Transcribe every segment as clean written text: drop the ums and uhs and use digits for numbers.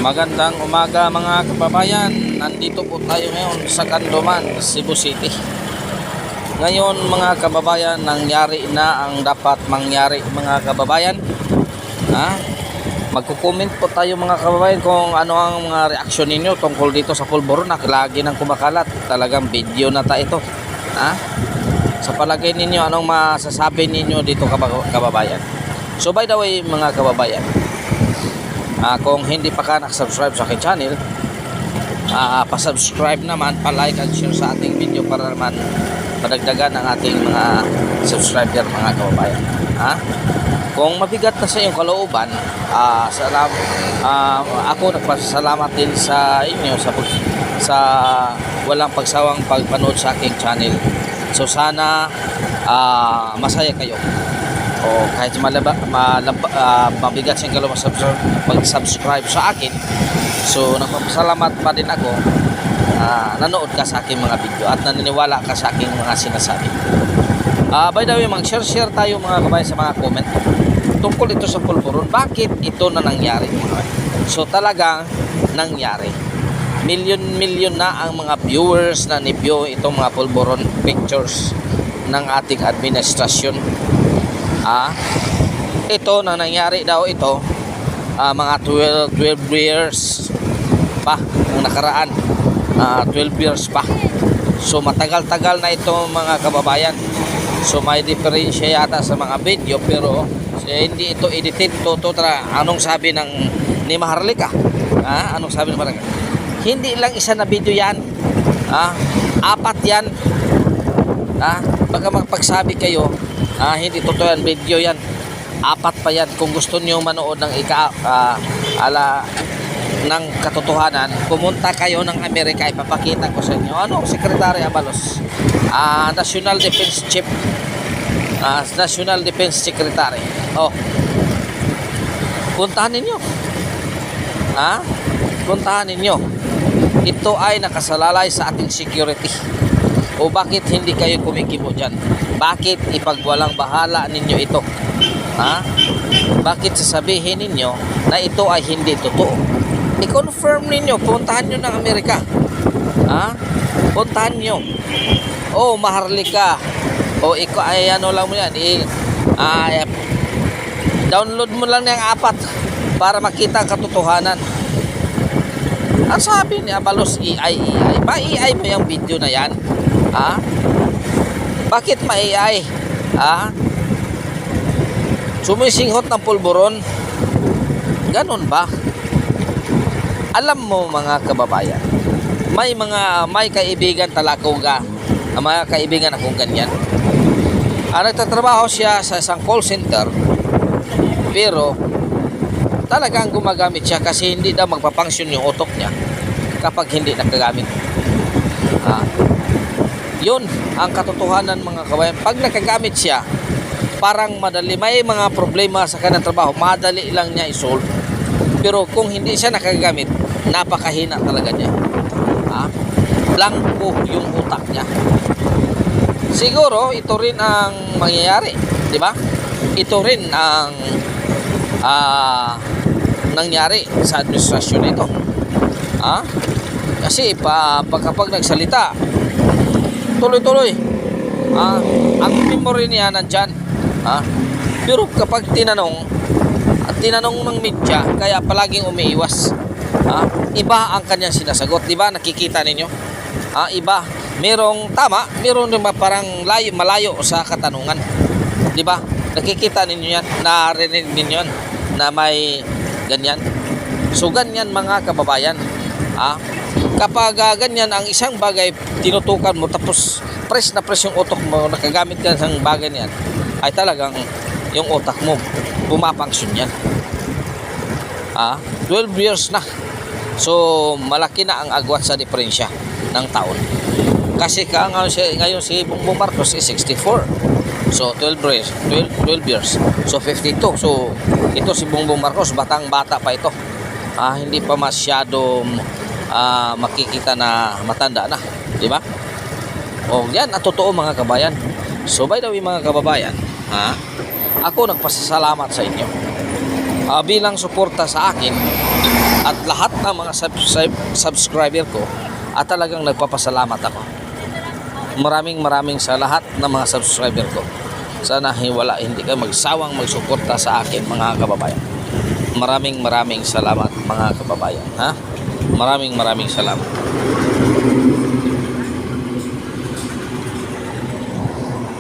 Magandang umaga mga kababayan. Nandito po tayo ngayon sa Candoman, Cebu City. Ngayon mga kababayan, nangyari na ang dapat mangyari mga kababayan. Magko-comment po tayo mga kababayan kung ano ang mga reaksyon ninyo tungkol dito sa pulburon na lagi nang kumakalat. Talagang video na ito. Sa palagay ninyo, anong masasabi ninyo dito kababayan? So by the way mga kababayan, kung hindi pa ka nakasubscribe sa aking channel, pasubscribe naman, palike and share sa ating video para naman padagdagan ang ating mga subscriber mga kababayan. Kung mabigat na sa iyong kalooban, ako nagpasalamat din sa inyo sa walang pagsawang pagpanood sa aking channel. So sana masaya kayo. O kahit mabigat sa iyong kalooban mag-subscribe sa akin. So nagpapasalamat pa din ako nanood ka sa aking mga video at naniniwala ka sa aking mga sinasabi. By the way, mag-share tayo mga kabayan sa mga comment tungkol ito sa pulburon. Bakit ito na nangyari? So talagang nangyari. Milyon na ang mga viewers na ni-view itong mga pulburon pictures ng ating administrasyon. Ito na nangyari daw ito mga 12 years pa ang nakaraan. 12 years pa. So matagal-tagal na ito mga kababayan. So may diferensya yata sa mga video pero hindi ito edited. Anong sabi ni Maharlika? Anong sabi ni Maharlika? Hindi lang isa na video yan. 4 yan. Baka magpagsabi kayo hindi totoo yan, video yan. 4 pa yan. Kung gusto niyo manood ng ng katotohanan, pumunta kayo ng Amerika, ipapakita ko sa inyo. Secretary Abalos, National Defense Chief, National Defense Secretary. Puntahan ninyo. Puntahan ninyo. Ito ay nakasalalay sa ating security. O bakit hindi kayo kumikibo dyan? Bakit ipagwalang bahala ninyo ito? Bakit sasabihin ninyo na ito ay hindi totoo? I-confirm ninyo, puntahan nyo ng Amerika. Puntahan nyo. Maharlika. Ikaw ay lang mo yan. Download mo lang ng 4 para makita ang katotohanan. Ang sabi ni Abalos, AI. Ma-AI mo yung video na yan? Bakit ma-AI? Sumisinghot ng pulburon? Ganon ba? Alam mo mga kababayan, may kaibigan talakaw ka, mga kaibigan akong ganyan. Nagtatrabaho siya sa isang call center, pero talagang gumagamit siya kasi hindi daw magpapangsyon yung utok niya kapag hindi nakagamit. Yun ang katotohanan mga kababayan. Pag nakagamit siya, parang madali, may mga problema sa kanyang trabaho, madali lang niya isolve. Pero kung hindi siya nakagamit, napakahina talaga niya. Blanco yung utak niya. Siguro ito rin ang mangyayari, di ba? Ito rin ang nangyari sa administrasyon nito. Kasi kapag nagsalita, tuloy-tuloy. Ang memory niya nandyan. Pero kapag tinanong ng media, kaya palaging umiiwas. Iba ang kanyang sinasagot, di ba? Nakikita ninyo? Iba. Merong tama, meron din parang malayo sa katanungan. Di ba? Nakikita ninyo yan, narinig ninyo yan na may ganyan. So ganyan mga kababayan. Kapag ganyan ang isang bagay tinutukan mo tapos press na press yung utok mo, nakagamit ka ng bagay niyan, ay talagang yung utak mo pumapangsyon yan. 12 years na. So malaki na ang agwat sa diferensya ng taon. Kasi ngayon si Bongbong Marcos is 64. So 12 years. So 52. So ito si Bongbong Marcos, batang-bata pa ito. Hindi pa masyado makikita na matanda na, di ba? Yan ang totoo mga kabayan. So by the way mga kababayan, ako nagpasasalamat sa inyo. Bilang suporta sa akin, at lahat ng mga subscriber ko at talagang nagpapasalamat ako. Maraming sa lahat ng mga subscriber ko. Sana hindi kayo magsawang magsuporta sa akin mga kababayan. Maraming salamat mga kababayan. Ha? Maraming salamat.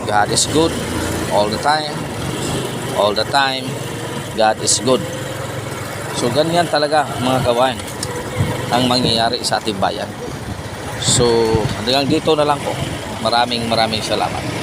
God is good all the time. All the time, God is good. So ganyan talaga mga kababayan ang mangyayari sa ating bayan. So hanggang dito na lang po. Maraming salamat.